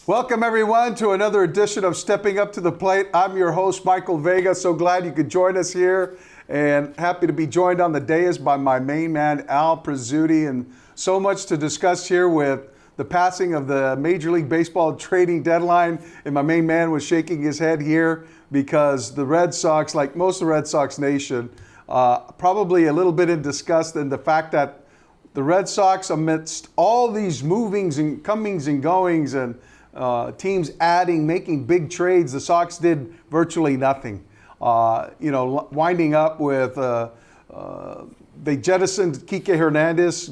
Welcome, everyone, to another edition of Stepping Up to the Plate. I'm your host, Michael Vega. So glad you could join us here, and happy to be joined on the dais by my main man, Al Prizzuti, and so much to discuss here with the passing of the Major League Baseball trading deadline. And my main man was shaking his head here because the Red Sox, like most of the Red Sox nation, probably a little bit in disgust in the fact that the Red Sox, amidst all these movings and comings and goings and teams adding, making big trades, the Sox did virtually nothing. Winding up with, they jettisoned Kike Hernandez,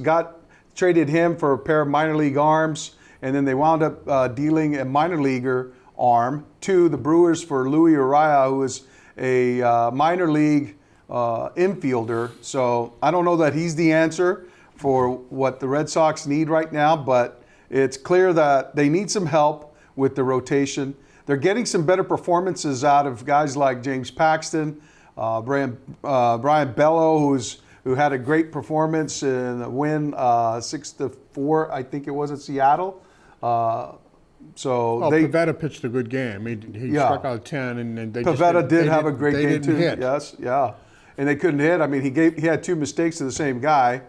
traded him for a pair of minor league arms, and then they wound up dealing a minor leaguer arm to the Brewers for Luis Uriah, who is a minor league infielder. So I don't know that he's the answer for what the Red Sox need right now, but it's clear that they need some help with the rotation. They're getting some better performances out of guys like James Paxton, Brian Bello, who had a great performance in the win 6-4, I think it was, at Seattle. Pivetta pitched a good game. He struck out 10, and they Pivetta did have a great game too. Hit. Yes, yeah. And they couldn't hit. I mean, he had two mistakes to the same guy.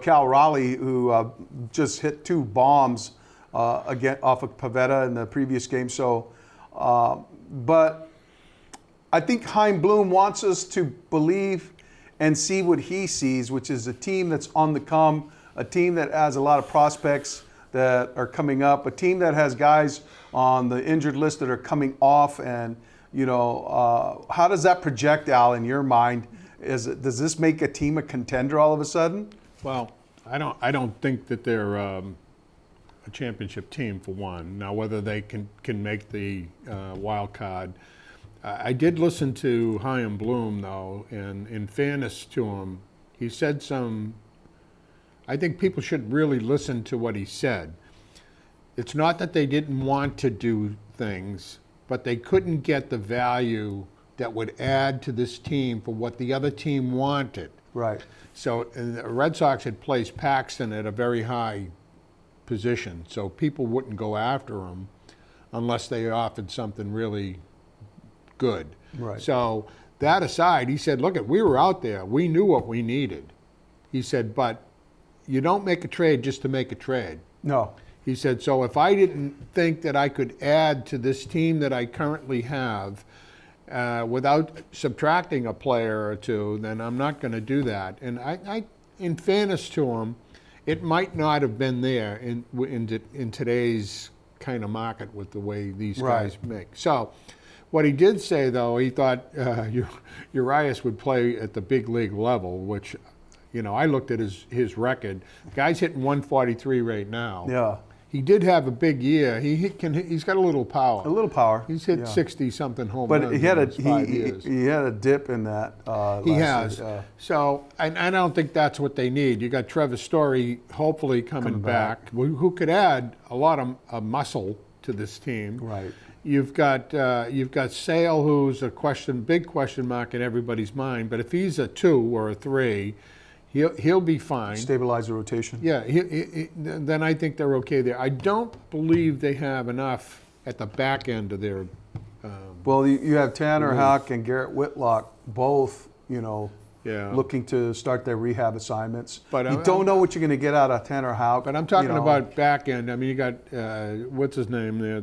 Cal Raleigh, who just hit two bombs again off of Pivetta in the previous game. So, but I think Chaim Bloom wants us to believe and see what he sees, which is a team that's on the come, a team that has a lot of prospects that are coming up, a team that has guys on the injured list that are coming off. And how does that project, Al, in your mind? Does this make a team a contender all of a sudden? Well, I don't think that they're a championship team, for one. Now, whether they can make the wild card, I did listen to Chaim Bloom, though, and in fairness to him, he said I think people should really listen to what he said. It's not that they didn't want to do things, but they couldn't get the value that would add to this team for what the other team wanted. Right. So the Red Sox had placed Paxton at a very high position, so people wouldn't go after him unless they offered something really good. Right. So that aside, he said, look, we were out there. We knew what we needed. He said, but you don't make a trade just to make a trade. No. He said, so if I didn't think that I could add to this team that I currently have without subtracting a player or two, then I'm not going to do that. And I, in fairness to him, it might not have been there in today's kind of market with the way these guys make. So what he did say, though, he thought Urias would play at the big league level, which, I looked at his record. The guy's hitting 143 right now. Yeah. He did have a big year. He's got a little power. A little power. He's hit 60-something home but runs. But he had a dip in that. He has. Year. So I don't think that's what they need. You got Trevor Story hopefully coming back, who could add a lot of muscle to this team. Right. You've got Sale, who's a big question mark in everybody's mind. But if he's a 2 or a 3. He'll be fine. Stabilize the rotation. Yeah, then I think they're okay there. I don't believe they have enough at the back end of their. Well, you have Tanner Houck and Garrett Whitlock both, looking to start their rehab assignments. But you don't know what you're going to get out of Tanner Houck. But I'm talking about back end. I mean, you got what's his name there?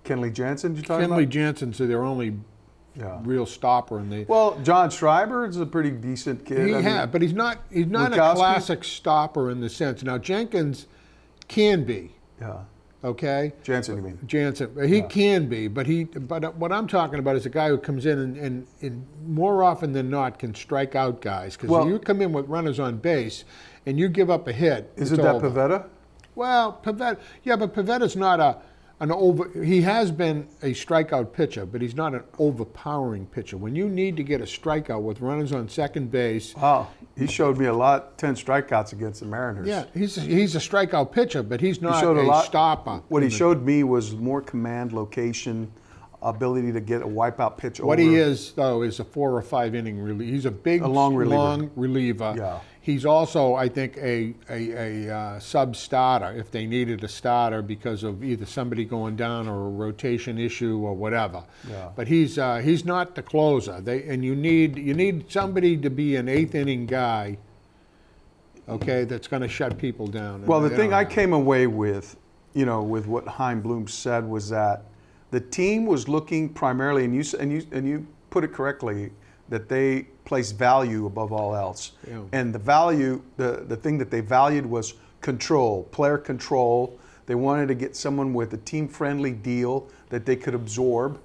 Kenley Jansen. You're talking about? Kenley Jansen. So they're only. Real stopper in the. Well, John Schreiber is a pretty decent kid. But he's not a classic stopper in the sense. Now Jenkins can be. Yeah. okay? Jansen, you mean? Jansen, he can be, but what I'm talking about is a guy who comes in and more often than not can strike out guys. Because Well- you come in with runners on base and you give up a hit. Isn't it's that over. Pivetta? Well, Pivetta, yeah, but Pivetta's not an over. He has been a strikeout pitcher, but he's not an overpowering pitcher. When you need to get a strikeout with runners on second base, Wow, he showed me a lot, 10 strikeouts against the Mariners. yeah, he's a strikeout pitcher, but he's not showed a a lot. stopper. What he showed me was more command, location, ability to get a wipeout pitch over. What he is, though, is a 4 or 5 inning reliever. He's a big, long reliever. Yeah. Yeah. He's also, I think, a sub starter if they needed a starter because of either somebody going down or a rotation issue or whatever. Yeah. But he's not the closer. And you need somebody to be an 8th inning guy. Okay, that's going to shut people down. And Well, the they thing don't I have it. came away with, with what Chaim Bloom said was that the team was looking primarily, and you put it correctly, that they placed value above all else. Yeah. And the value, the thing that they valued was control, player control. They wanted to get someone with a team-friendly deal that they could absorb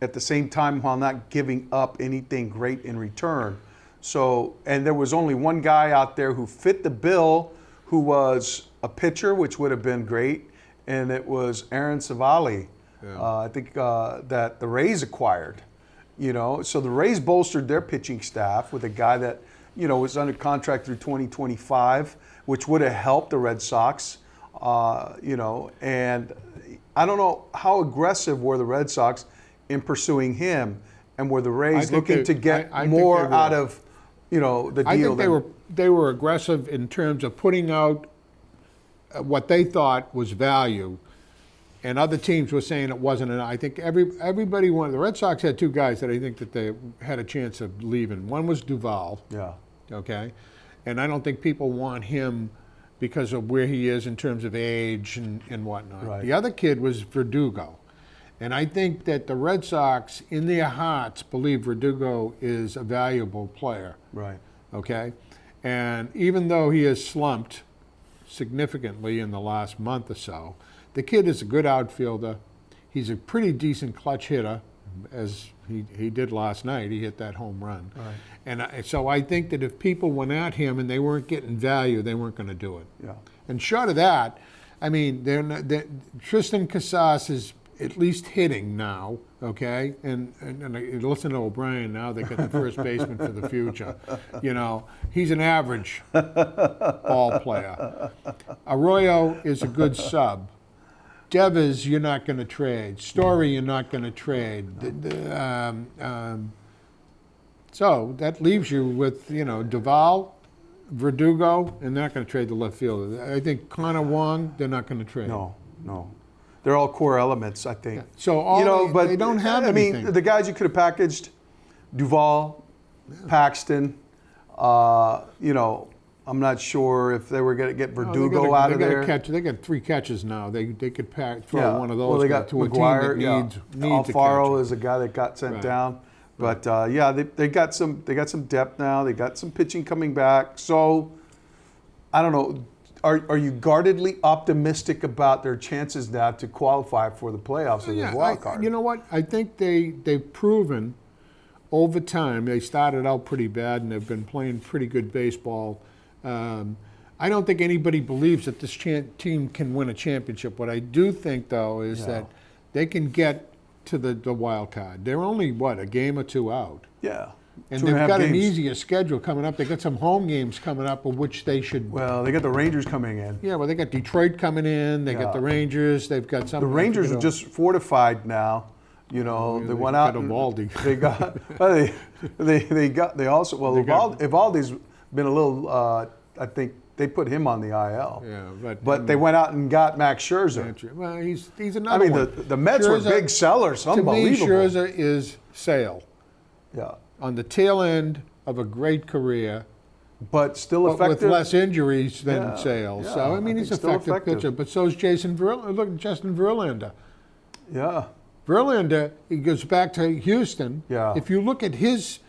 at the same time while not giving up anything great in return. So, and there was only one guy out there who fit the bill, who was a pitcher, which would have been great, and it was Aaron Savali. Yeah. I think that the Rays acquired. So the Rays bolstered their pitching staff with a guy that, was under contract through 2025, which would have helped the Red Sox, and I don't know how aggressive were the Red Sox in pursuing him, and were the Rays looking to get I think more they were. out of, the deal. I think they were aggressive in terms of putting out what they thought was value, and other teams were saying it wasn't enough. I think everybody wanted. The Red Sox had 2 guys that I think that they had a chance of leaving. One was Duvall. Yeah. Okay, and I don't think people want him because of where he is in terms of age and whatnot. Right. The other kid was Verdugo. And I think that the Red Sox, in their hearts, believe Verdugo is a valuable player. Right. Okay? And even though he has slumped significantly in the last month or so, the kid is a good outfielder. He's a pretty decent clutch hitter, as he did last night. He hit that home run. Right. And so I think that if people went at him and they weren't getting value, they weren't going to do it. Yeah. And short of that, I mean, Tristan Casas is at least hitting now, okay? And listen to O'Brien now, they got the first baseman for the future. He's an average ball player. Arroyo is a good sub. Devers, you're not going to trade. Story, you're not going to trade. So that leaves you with, Duvall, Verdugo, and they're not going to trade the left fielder. I think Connor Wong, they're not going to trade. No. They're all core elements, I think. So but they don't have I mean, anything. the guys you could have packaged, Duvall, Paxton, I'm not sure if they were going to get Verdugo out of there. They got 3 catches now. They could throw one of those Well, they got to McGuire, a team that needs a Alfaro catcher. is a guy that got sent Right. down. But they got some depth now. They got some pitching coming back. So I don't know. Are you guardedly optimistic about their chances now to qualify for the playoffs as a wild card? You know what? I think they've proven over time. They started out pretty bad, and they've been playing pretty good baseball. I don't think anybody believes that this team can win a championship. What I do think, though, is that they can get to the wild card. They're only, a game or 2 out. Yeah. And 2.5 they've got an games. easier schedule coming up. They got some home games coming up, of which they should. Well, they got the Rangers coming in. Yeah, well, they got Detroit coming in. They got the Rangers. They've got some. The Rangers are just fortified now. They went out. got Evaldi. They got. Well, they also. Well, Evaldi's been a little. I think they put him on the IL. Yeah, but they went out and got Max Scherzer. Well, he's another I mean, one. the Mets were big sellers. Unbelievable. To me, Scherzer is Sale Yeah, on the tail end of a great career, but still but effective. with less injuries than Yeah, Sale. yeah, So I mean, I he's think an still effective effective. pitcher. But so is Justin Verlander. Yeah. Verlander, he goes back to Houston. Yeah. If you look at his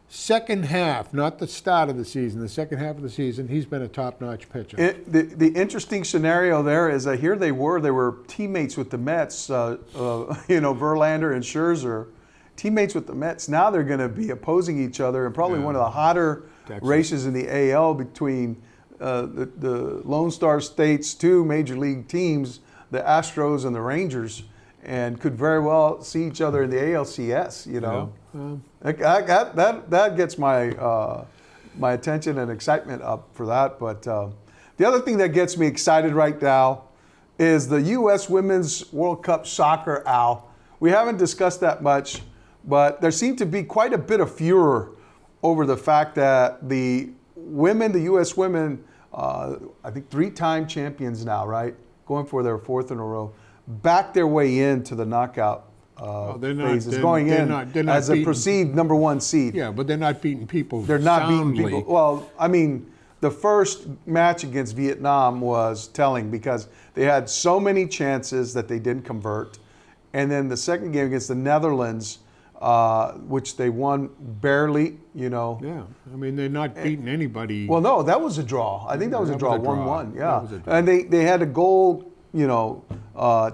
second half, not the start of the season, the second half of the season, he's been a top-notch pitcher. The interesting scenario there is that here they were teammates with the Mets, Verlander and Scherzer, teammates with the Mets. Now they're going to be opposing each other in probably one of the hotter races in the AL between the Lone Star State's two major league teams, the Astros and the Rangers, and could very well see each other in the ALCS. That gets my my attention and excitement up for that. But the other thing that gets me excited right now is the U.S. Women's World Cup Soccer, Al. We haven't discussed that much, but there seemed to be quite a bit of furor over the fact that the U.S. women, I think 3-time champions now, right? Going for their 4th in a row, backed their way into the knockout phases, going in as a perceived number 1 seed. Yeah, but they're not beating people. They're not soundly. beating people. Well, I mean, the first match against Vietnam was telling because they had so many chances that they didn't convert. And then the second game against the Netherlands, which they won barely, Yeah, I mean, they're not beating anybody. Well, no, that was a draw. I think that was a draw, 1-1. Yeah, and they had a goal,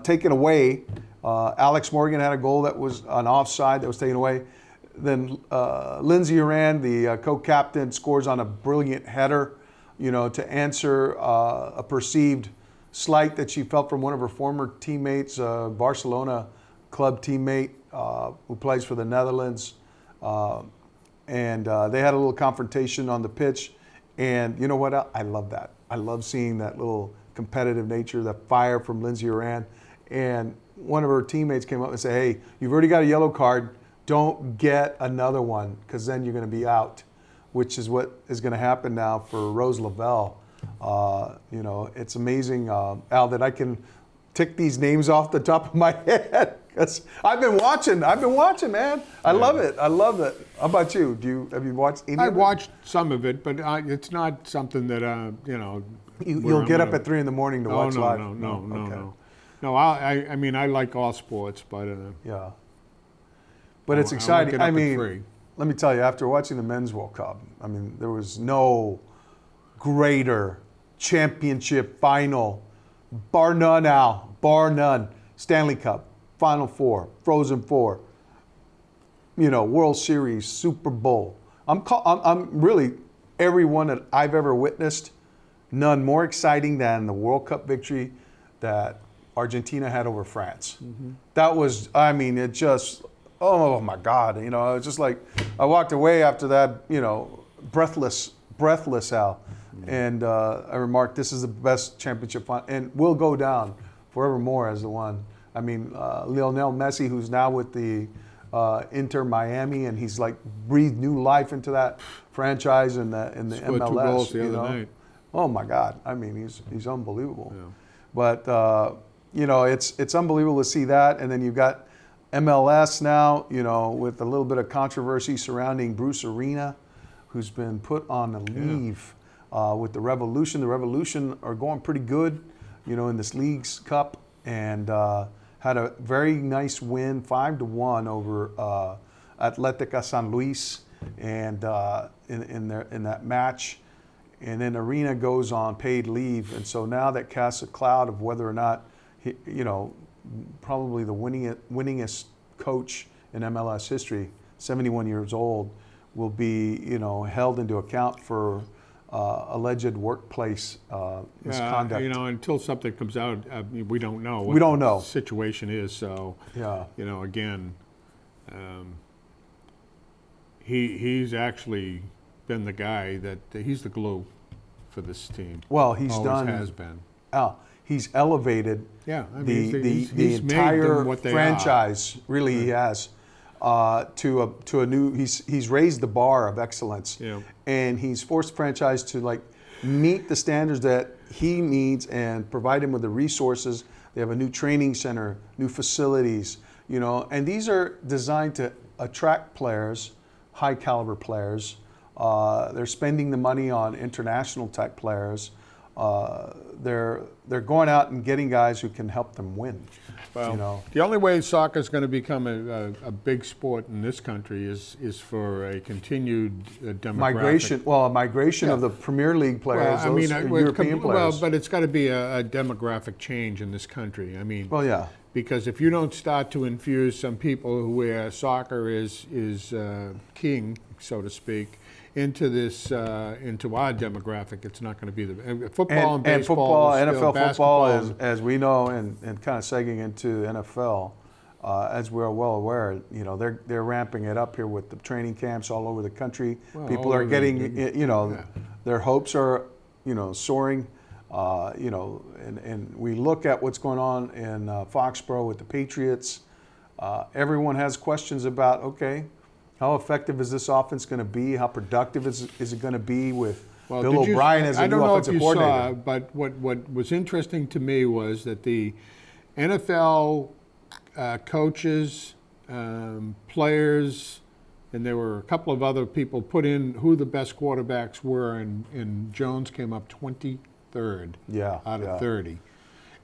taken away. Alex Morgan had a goal that was an offside that was taken away. Then Lindsey Horan, the co-captain, scores on a brilliant header, to answer a perceived slight that she felt from one of her former teammates, Barcelona club teammate who plays for the Netherlands. And they had a little confrontation on the pitch. And you know what? I love that. I love seeing that little competitive nature, that fire from Lindsey Horan. And one of her teammates came up and said, hey, you've already got a yellow card. Don't get another one because then you're going to be out, which is what is going to happen now for Rose Lavelle. It's amazing, Al, that I can tick these names off the top of my head. I've been watching, man. I love it. How about you? Have you watched any of it? I watched some of it, but it's not something that, You'll get up at 3 in the morning to watch live? No. No, I mean, I like all sports, but... yeah. But it's exciting. I mean, let me tell you, after watching the Men's World Cup, I mean, there was no greater championship final, bar none, Al, bar none. Stanley Cup, Final Four, Frozen Four, World Series, Super Bowl. I'm really, every one that I've ever witnessed, none more exciting than the World Cup victory that Argentina had over France. Mm-hmm. That was, it just, oh my God, it was just like, I walked away after that, breathless, Al. Mm-hmm. And I remarked, this is the best championship final, and will go down forevermore as the one. I mean, Lionel Messi, who's now with the Inter Miami, and he's like breathed new life into that franchise in the Scored MLS. 2 goals the other night. Oh my God, he's unbelievable. Yeah. But it's unbelievable to see that, and then you've got MLS now, with a little bit of controversy surrounding Bruce Arena, who's been put on a leave with the Revolution. The Revolution are going pretty good, in this League's Cup, and had a very nice win, 5-1 over Atletica San Luis, and in that match. And then Arena goes on paid leave, and so now that casts a cloud of whether or not, probably the winningest coach in MLS history, 71 years old, will be, held into account for alleged workplace misconduct. Until something comes out, we don't know what the situation is. So, again, he's actually been the guy he's the glue for this team. Well, he's always has been. He's elevated the entire franchise. Really, he has to a new. He's raised the bar of excellence, and he's forced the franchise to meet the standards that he needs and provide him with the resources. They have a new training center, new facilities, and these are designed to attract players, high caliber players. They're spending the money on international type players. they're going out and getting guys who can help them win. Well, you know, the only way soccer is going to become a big sport in this country is for a continued demographic migration. Well, a migration of the Premier League players, Well, I mean, European players. well, but it's got to be a demographic change in this country. I mean, Well, yeah. because if you don't start to infuse some people where soccer is king, so to speak, into our demographic, it's not going to be the football and baseball, football, is still NFL basketball, football, as we know, and kind of segging into NFL, as we're well aware, you know, they're ramping it up here with the training camps all over the country. Well, People all are over getting, you know, yeah. their hopes are, you know, soaring. You know, and we look at what's going on in Foxborough with the Patriots. Everyone has questions about, okay, how effective is this offense going to be? How productive is it going to be with Bill O'Brien as a new offensive coordinator? I don't know if you saw, but what was interesting to me was that the NFL coaches, players, and there were a couple of other people put in who the best quarterbacks were, and Jones came up 23rd out of 30,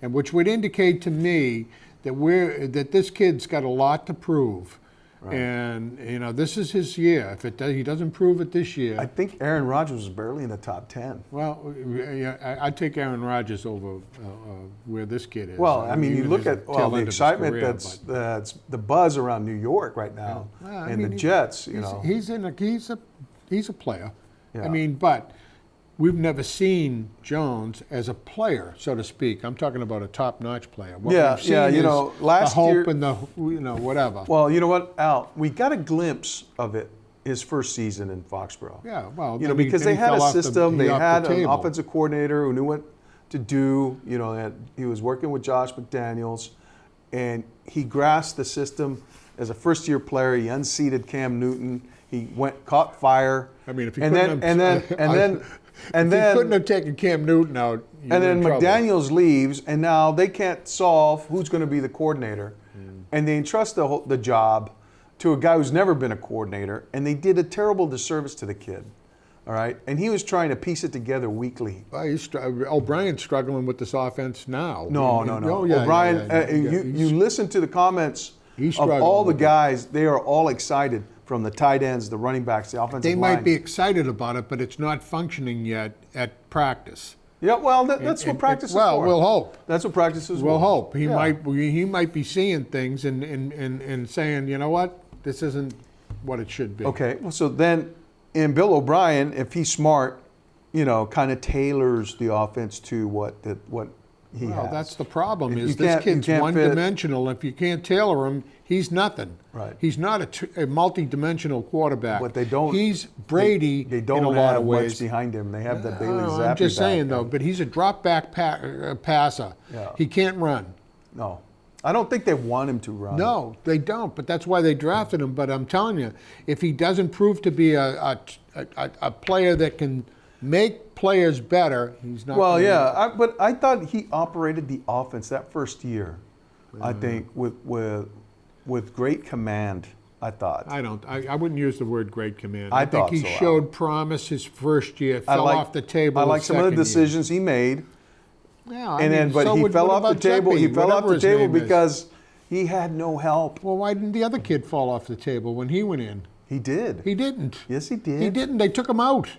and which would indicate to me that this kid's got a lot to prove. Right. And, you know, this is his year. If he doesn't prove it this year. I think Aaron Rodgers was barely in the top 10. Well, yeah, I'd take Aaron Rodgers over where this kid is. Well, I mean, you look at the excitement that's the buzz around New York right now, and the Jets. You know, he's a player. Yeah. I mean, but we've never seen Jones as a player, so to speak. I'm talking about a top-notch player. What we've seen you know, is last the hope year, and the, you know, whatever. Well, you know what, Al? We got a glimpse of it his first season in Foxborough. Yeah, well, you know, because they had a system, they had an offensive coordinator who knew what to do. You know, he was working with Josh McDaniels, and he grasped the system as a first-year player. He unseated Cam Newton. He caught fire. I mean, if he and then he couldn't have taken Cam Newton out. And then McDaniels leaves, and now they can't solve who's going to be the coordinator. And they entrust the job to a guy who's never been a coordinator, and they did a terrible disservice to the kid. All right? And he was trying to piece it together weekly. Well, O'Brien's struggling with this offense now. No. Oh, yeah, O'Brien, you listen to the comments of all the guys, they are all excited. From the tight ends, the running backs, the offensive line. They might be excited about it, but it's not functioning yet at practice. Yeah, well, that's what practice is for. Well, we'll hope. That's what practice is for. We'll hope. He might be seeing things and saying, you know what, this isn't what it should be. Okay, well, so then, in Bill O'Brien, if he's smart, you know, kind of tailors the offense to what he has. Well, that's the problem. Is this kid's one-dimensional. If you can't tailor him, he's nothing. Right. He's not a multi-dimensional quarterback. But they don't. He's Brady. They don't in a lot of ways. much behind him. They have the Bailey Zappi. I'm just saying though. But he's a drop-back passer. Yeah. He can't run. No, I don't think they want him to run. No, they don't. But that's why they drafted him. But I'm telling you, if he doesn't prove to be a player that can make players better, he's not. Well, yeah, but I thought he operated the offense that first year. I think with great command. I thought. I wouldn't use the word great command. I think he showed promise his first year. Fell off the table. I like some of the decisions he made. Yeah, but he fell off the table. He fell off the table because he had no help. Well, why didn't the other kid fall off the table when he went in? He did. He didn't. Yes, he did. He didn't. They took him out.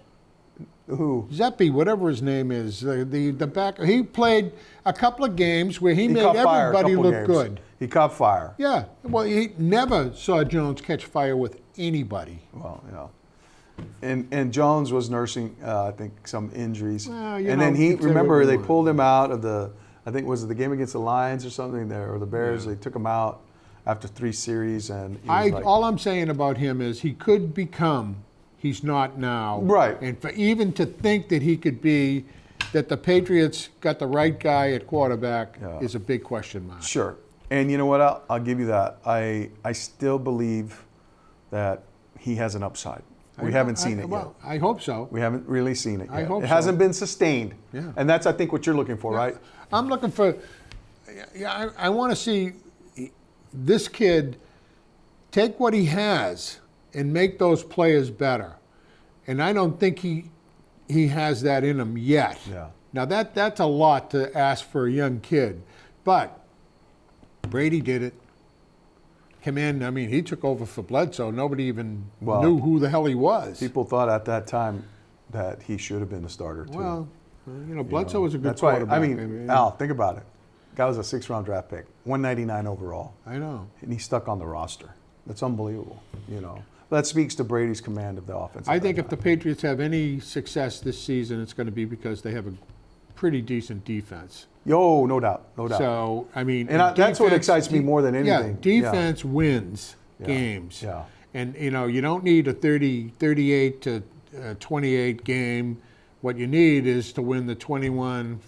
Who? Zeppi, whatever his name is, the back. He played a couple of games where he made everybody look good. He caught fire. Yeah. Well, he never saw Jones catch fire with anybody. Well, you know. And Jones was nursing, I think, some injuries. Well, and then they pulled him out of I think, was it the game against the Lions or something there, or the Bears? Yeah. They took him out after 3 series. And all I'm saying about him is he could become. He's not now. Right. And even to think that he could be, that the Patriots got the right guy at quarterback is a big question mark. Sure. And you know what? I'll give you that. I still believe that he has an upside. We haven't seen it yet. I hope so. We haven't really seen it yet. I hope it hasn't been sustained. Yeah. And that's, I think, what you're looking for, right? I'm looking for, I want to see this kid take what he has and make those players better. And I don't think he has that in him yet. Yeah. Now that's a lot to ask for a young kid, but Brady did it. Came in, I mean, he took over for Bledsoe. Nobody even knew who the hell he was. People thought at that time that he should have been the starter too. Well, Bledsoe was a good That's why. quarterback. I mean, Al, think about it. Guy was a 6th-round draft pick, 199 overall, I know. and he's stuck on the roster. That's unbelievable. That speaks to Brady's command of the offense. I think if the Patriots have any success this season, it's going to be because they have a pretty decent defense. No doubt. So, I mean, and that's what excites me more than anything. Yeah, defense wins games. Yeah. And, you don't need a 38 to 28 game. What you need is to win the 21,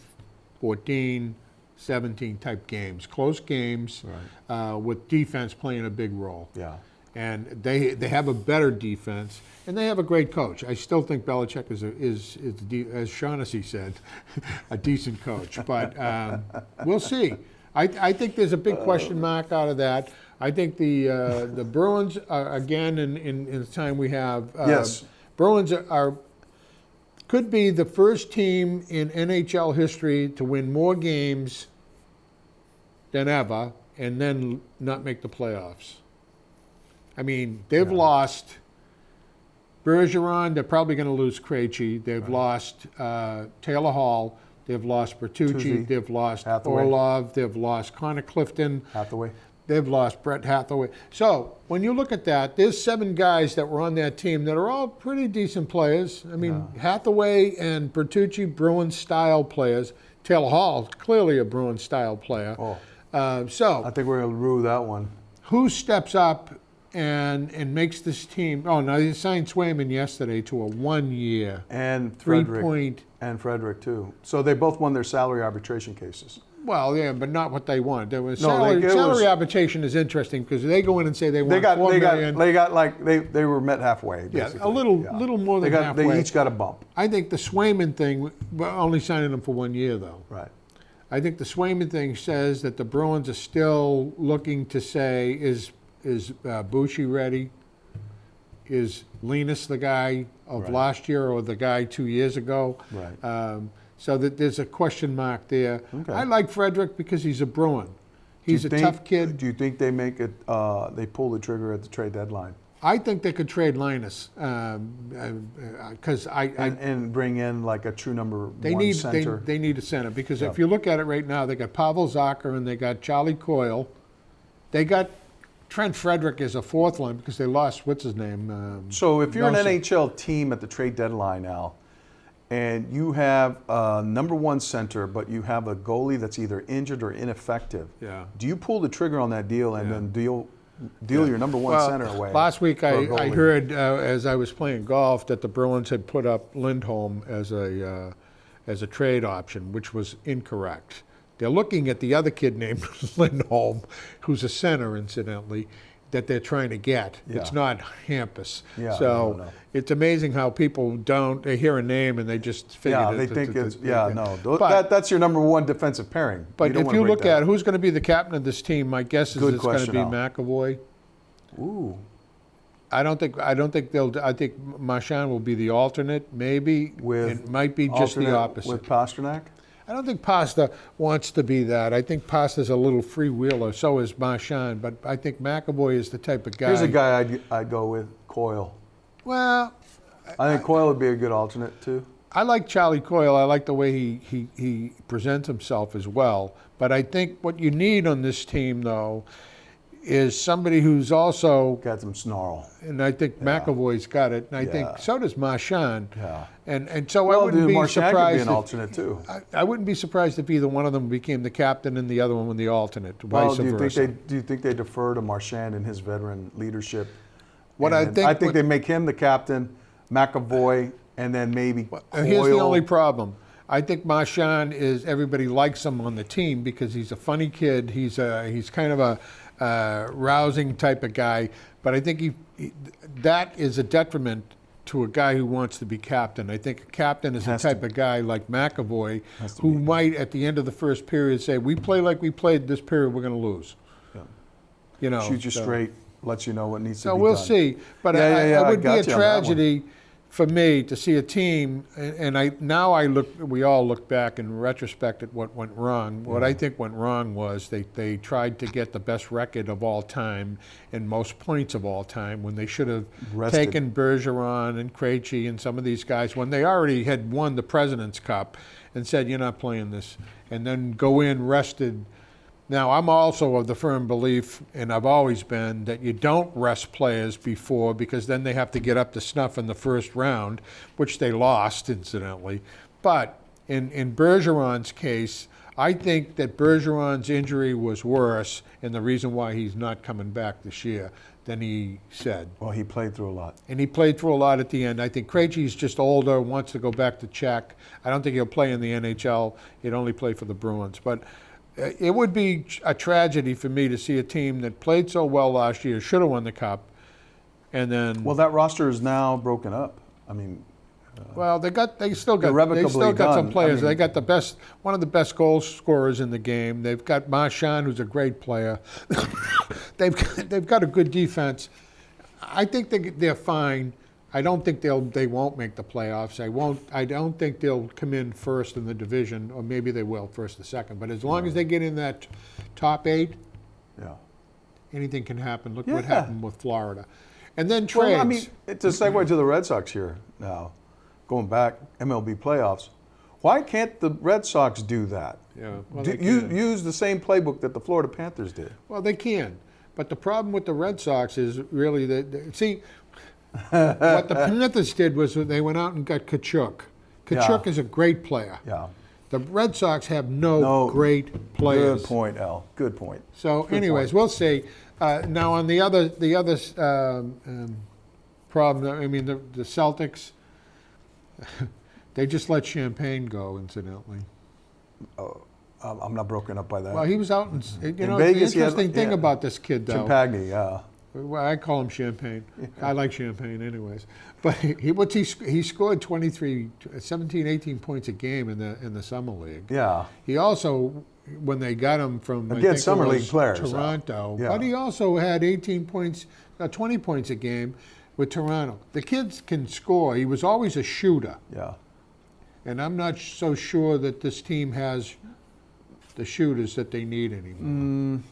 14, 17 type games, close games, with defense playing a big role. Yeah. And they have a better defense, and they have a great coach. I still think Belichick is as Shaughnessy said, a decent coach. But we'll see. I think there's a big question mark out of that. I think the Bruins are, again, in the time we have, yes. Bruins could be the first team in NHL history to win more games than ever and then not make the playoffs. I mean, they've lost Bergeron. They're probably going to lose Krejci. They've lost Taylor Hall. They've lost Bertucci. They've lost Hathaway. Orlov. They've lost Connor Clifton. Hathaway. They've lost Brett Hathaway. So when you look at that, there's 7 guys that were on that team that are all pretty decent players. I mean, Hathaway and Bertucci, Bruins-style players. Taylor Hall, clearly a Bruins-style player. So I think we're going to rue that one. who steps up and makes this team? Oh, no, they signed Swayman yesterday to a 1-year, And $3. And Frederick, too. So they both won their salary arbitration cases. Well, yeah, but not what they want. There was No, salary arbitration is interesting because they go in and say they want $4 million. They were met halfway, Yeah, basically. a little more than halfway. They each got a bump. I think the Swayman thing, we're only signing them for 1 year, though. Right. I think the Swayman thing says that the Bruins are still looking to say, is Bushi ready? Is Linus the guy of last year or the guy 2 years ago? Right. So that there's a question mark there. Okay. I like Frederick because he's a Bruin. He's a tough kid. Do you think they make it? They pull the trigger at the trade deadline I think they could trade Linus because and bring in like a true number they one need center. they need a center because if you look at it right now, they got Pavel Zacher and they got Charlie Coyle. They got Trent Frederick as a 4th line because they lost what's his name. So if you're Nelson. an NHL team at the trade deadline now, and you have a number 1 center, but you have a goalie that's either injured or ineffective, do you pull the trigger on that deal and then deal your number 1 center away? Last week for a I goalie? heard as I was playing golf that the Bruins had put up Lindholm as a trade option, which was incorrect. They're looking at the other kid named Lindholm, who's a center, incidentally, that they're trying to get. Yeah. It's not Hampus. Yeah, so no. it's amazing how people they hear a name and they just figure Yeah, it. they think it's But- that's your number 1 defensive pairing. But don't if wanna you break look that. at who's going to be the captain of this team, my guess is Good it's going to question, be Al. McAvoy. Ooh. I think Marchand will be the alternate, maybe. It might be just the alternate opposite. with Pasternak. I don't think Pasta wants to be that. I think Pasta's a little freewheeler, so is Marchand, but I think McAvoy is the type of guy. Here's a guy I'd go with, Coyle. Well, I think Coyle would be a good alternate too. I like Charlie Coyle. I like the way he presents himself as well. But I think what you need on this team, though, is somebody who's also, Got some snarl. and I think McAvoy's got it, and I think so does Marchand. Yeah. And so I wouldn't be Marchand could surprised be an if- alternate too. I wouldn't be surprised if either one of them became the captain and the other one the alternate, Well, vice versa. do you think they defer to Marchand and his veteran leadership? What I And think- I think they make him the captain, McAvoy, and then maybe Coyle. Here's the only problem. I think Marchand everybody likes him on the team because he's a funny kid. He's kind of a rousing type of guy. But I think that is a detriment to a guy who wants to be captain. I think a captain is the type of guy like McAvoy who might, at the end of the first period, say, we play like we played this period, we're going to lose. Yeah. You know, Shoot you straight, lets you know what needs to So be we'll done. see. But Yeah, it would be a got you on that one. tragedy for me to see a team, and we all look back in retrospect at what went wrong. What I think went wrong was they tried to get the best record of all time and most points of all time when they should have taken Bergeron and Krejci and some of these guys when they already had won the President's Cup and said, you're not playing this, and then go in rested. Now, I'm also of the firm belief, and I've always been, that you don't rest players before because then they have to get up to snuff in the first round, which they lost, incidentally. But in Bergeron's case, I think that Bergeron's injury was worse, and the reason why he's not coming back this year than he said. Well, he played through a lot. And he played through a lot at the end. I think Krejci's just older, wants to go back to Czech. I don't think he'll play in the NHL. He'd only play for the Bruins. But it would be a tragedy for me to see a team that played so well last year, should have won the Cup, and then. Well, that roster is now broken up. I mean. Well, they still got some players. They got one of the best goal scorers in the game. They've got Marchand, who's a great player. they've got a good defense. I think they're fine. I don't think they won't make the playoffs. I don't think they'll come in first in the division, or maybe they will first or second. But as long as they get in that top 8, anything can happen. Look what happened with Florida. And then trades. Well, I mean, to segue to the Red Sox here now, going back MLB playoffs. Why can't the Red Sox do that? Yeah, well, use the same playbook that the Florida Panthers did. Well, they can. But the problem with the Red Sox is really what the Panthers did was they went out and got Tkachuk. Tkachuk is a great player. Yeah. The Red Sox have no great players. Good point, Al. Good point. So, anyways, we'll see. Now, on the other problem, I mean, the Celtics, they just let Champagne go, incidentally. I'm not broken up by that. Well, he was out in Vegas. The interesting thing about this kid, though. Champagne, yeah. Well, I call him Champagne. I like Champagne anyways. But he scored 17, 18 points a game in the summer league. Yeah. He also, when they got him from summer league players, Toronto, but he also had 18 points, 20 points a game with Toronto. The kid can score. He was always a shooter. Yeah. And I'm not so sure that this team has the shooters that they need anymore.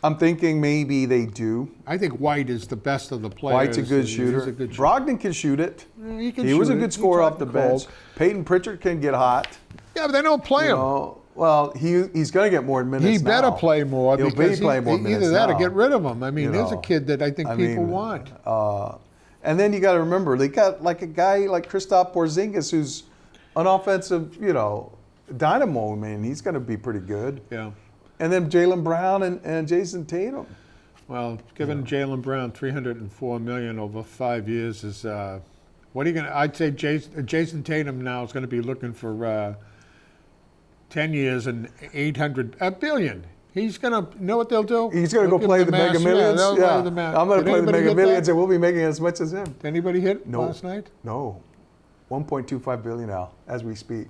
I'm thinking maybe they do. I think White is the best of the players. White's a good shooter. He's a good shooter. Brogdon can shoot it. He was a good scorer off the bench. Peyton Pritchard can get hot. Yeah, but they don't play him. Well, he's going to get more minutes. He better play more. He'll play more minutes. Either that now. or get rid of him. I mean, there's a kid that I think people want. And then you got to remember, they got like a guy like Kristaps Porzingis, who's an offensive, dynamo. I mean, he's going to be pretty good. Yeah. And then Jaylen Brown and Jason Tatum. Well, giving Jaylen Brown $304 million over 5 years is what are you going to? I'd say Jason Tatum now is going to be looking for 10 years and $800 billion. He's going to know what they'll do. He's going to go play the Mega Millions. Yeah, I'm going to play the Mega Millions, and we'll be making as much as him. Did anybody hit last night? No, 1.25 billion now as we speak.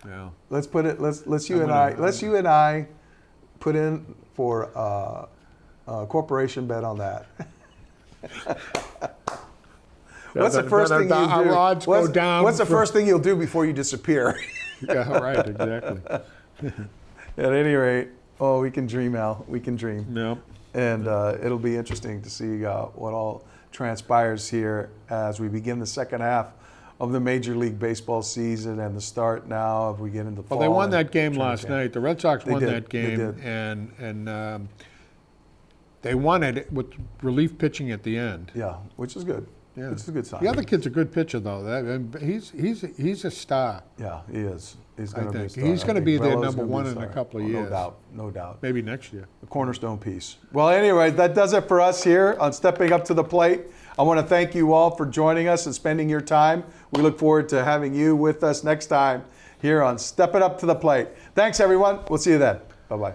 Yeah. Let's put it. Let's you and I put in for a corporation bet on that. What's the first thing you do? Our odds go down. What's the first thing you'll do before you disappear? Yeah, right, exactly. At any rate, we can dream, Al. We can dream. Yep. And it'll be interesting to see what all transpires here as we begin the second half of the Major League Baseball season and the start now if we get into fall. Well, they won that game last night. The Red Sox won that game, they did. and they won it with relief pitching at the end. Yeah, which is good. Yeah. Which is a good sign. The other kid's a good pitcher, though. He's a star. Yeah, he is. He's going to be a star. He's going to be their number one in a couple of years. No doubt. Maybe next year. The cornerstone piece. Well, anyway, that does it for us here on Stepping Up to the Plate. I want to thank you all for joining us and spending your time. We look forward to having you with us next time here on Stepping Up to the Plate. Thanks, everyone. We'll see you then. Bye-bye.